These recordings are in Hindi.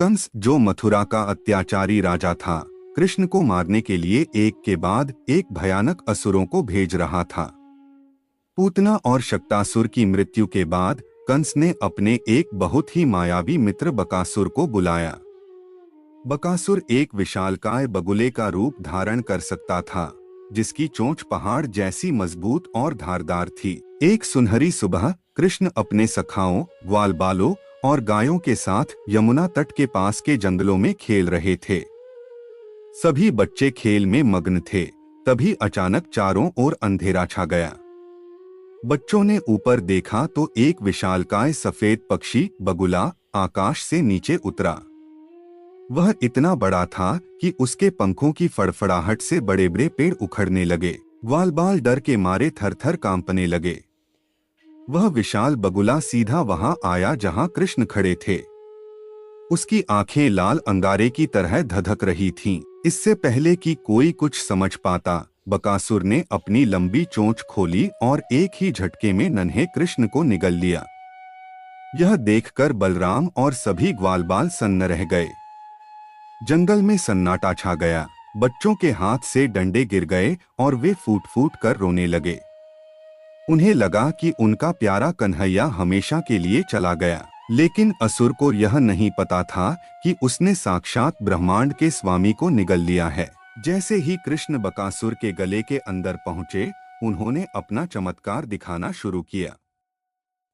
कंस, जो मथुरा का अत्याचारी राजा था, कृष्ण को मारने के लिए एक के बाद एक भयानक असुरों को भेज रहा था। पूतना और शक्तासुर की मृत्यु के बाद कंस ने अपने एक बहुत ही मायावी मित्र बकासुर को बुलाया। बकासुर एक विशालकाय बगुले का रूप धारण कर सकता था, जिसकी चोंच पहाड़ जैसी मजबूत और धारदार थी। एक सुनहरी सुबह कृष्ण अपने सखाओं, ग्वालबालों और गायों के साथ यमुना तट के पास के जंगलों में खेल रहे थे। सभी बच्चे खेल में मग्न थे। तभी अचानक चारों ओर अंधेरा छा गया। बच्चों ने ऊपर देखा तो एक विशालकाय सफेद पक्षी बगुला आकाश से नीचे उतरा। वह इतना बड़ा था कि उसके पंखों की फड़फड़ाहट से बड़े बड़े पेड़ उखड़ने लगे। ग्वालबाल डर के मारे थर-थर कांपने लगे। वह विशाल बगुला सीधा वहां आया जहां कृष्ण खड़े थे। उसकी आंखें लाल अंगारे की तरह धधक रही थीं। इससे पहले कि कोई कुछ समझ पाता, बकासुर ने अपनी लंबी चोंच खोली और एक ही झटके में नन्हे कृष्ण को निगल लिया। यह देखकर बलराम और सभी ग्वालबाल सन्न रह गए। जंगल में सन्नाटा छा गया। बच्चों के हाथ से डंडे गिर गए और वे फूट फूट कर रोने लगे। उन्हें लगा कि उनका प्यारा कन्हैया हमेशा के लिए चला गया। लेकिन असुर को यह नहीं पता था कि उसने साक्षात ब्रह्मांड के स्वामी को निगल लिया है। जैसे ही कृष्ण बकासुर के गले के अंदर पहुंचे, उन्होंने अपना चमत्कार दिखाना शुरू किया।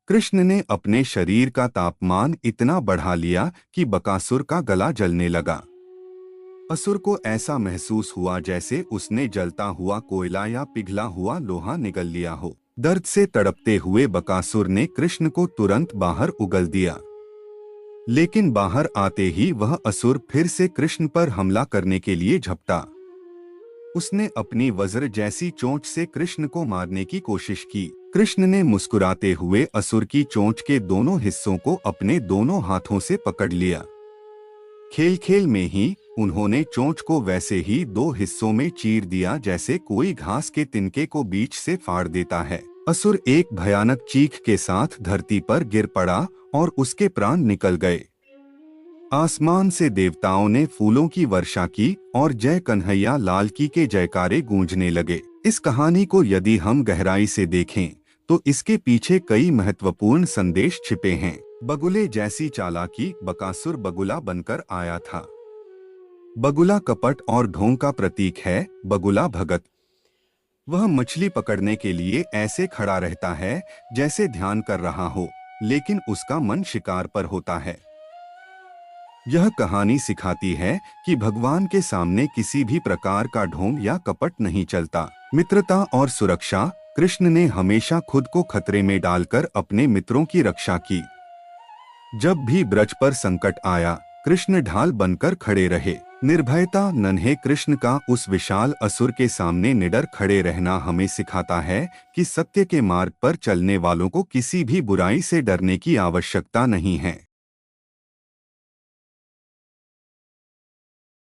कृष्ण ने अपने शरीर का तापमान इतना बढ़ा लिया कि बकासुर का गला जलने लगा। असुर को ऐसा महसूस हुआ जैसे उसने जलता हुआ कोयला या पिघला हुआ लोहा निगल लिया हो। दर्द से तड़पते हुए बकासुर ने कृष्ण को तुरंत बाहर उगल दिया। लेकिन बाहर आते ही वह असुर फिर से कृष्ण पर हमला करने के लिए झपटा। उसने अपनी वज्र जैसी चोंच से कृष्ण को मारने की कोशिश की। कृष्ण ने मुस्कुराते हुए असुर की चोंच के दोनों हिस्सों को अपने दोनों हाथों से पकड़ लिया। खेल खेल में ही उन्होंने चोंच को वैसे ही दो हिस्सों में चीर दिया जैसे कोई घास के तिनके को बीच से फाड़ देता है। असुर एक भयानक चीख के साथ धरती पर गिर पड़ा और उसके प्राण निकल गए। आसमान से देवताओं ने फूलों की वर्षा की और जय कन्हैया लाल की के जयकारे गूंजने लगे। इस कहानी को यदि हम गहराई से देखें तो इसके पीछे कई महत्वपूर्ण संदेश छिपे हैं। बगुले जैसी चालाकी, बकासुर बगुला बनकर आया था। बगुला कपट और ढोंग का प्रतीक है। बगुला भगत, वह मछली पकड़ने के लिए ऐसे खड़ा रहता है जैसे ध्यान कर रहा हो, लेकिन उसका मन शिकार पर होता है। यह कहानी सिखाती है कि भगवान के सामने किसी भी प्रकार का ढोंग या कपट नहीं चलता। मित्रता और सुरक्षा, कृष्ण ने हमेशा खुद को खतरे में डालकर अपने मित्रों की रक्षा की। जब भी ब्रज पर संकट आया, कृष्ण ढाल बनकर खड़े रहे। निर्भयता, नन्हे कृष्ण का उस विशाल असुर के सामने निडर खड़े रहना हमें सिखाता है कि सत्य के मार्ग पर चलने वालों को किसी भी बुराई से डरने की आवश्यकता नहीं है।